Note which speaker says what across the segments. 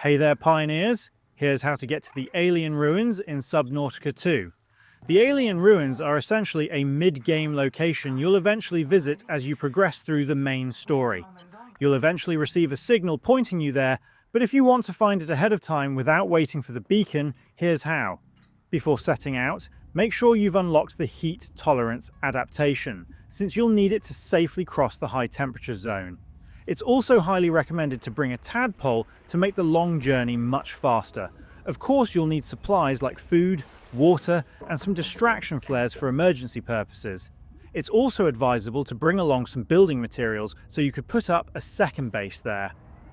Speaker 1: Hey there, pioneers! Here's how to get to the alien ruins in Subnautica 2. The alien ruins are essentially a mid-game location you'll eventually visit as you progress through the main story. You'll eventually receive a signal pointing you there, but if you want to find it ahead of time without waiting for the beacon, here's how. Before setting out, make sure you've unlocked the heat tolerance adaptation, since you'll need it to safely cross the high temperature zone. It's also highly recommended to bring a tadpole to make the long journey much faster. Of course, you'll need supplies like food, water, and some distraction flares for emergency purposes. It's also advisable to bring along some building materials so you could put up a second base there.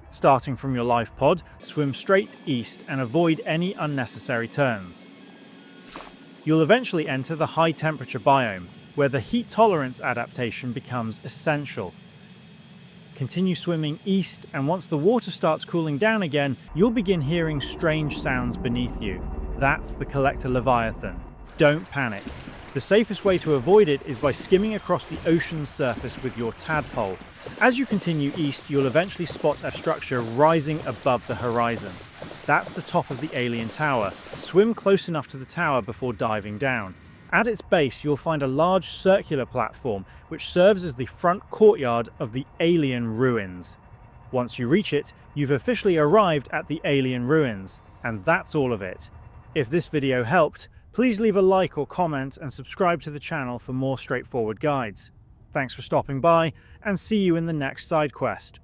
Speaker 1: Starting from your life pod, swim straight east and avoid any unnecessary turns. You'll eventually enter the high temperature biome, where the heat tolerance adaptation becomes essential. Continue swimming east, and once the water starts cooling down again, you'll begin hearing strange sounds beneath you. That's the collector leviathan. Don't panic. The safest way to avoid it is by skimming across the ocean's surface with your tadpole. As you continue east, you'll eventually spot a structure rising above the horizon. That's the top of the alien tower. Swim close enough to the tower before diving down. At its base, you'll find a large circular platform which serves as the front courtyard of the alien ruins. Once you reach it, you've officially arrived at the alien ruins. And that's all of it. If this video helped, please leave a like or comment and subscribe to the channel for more straightforward guides. Thanks for stopping by, and see you in the next side quest.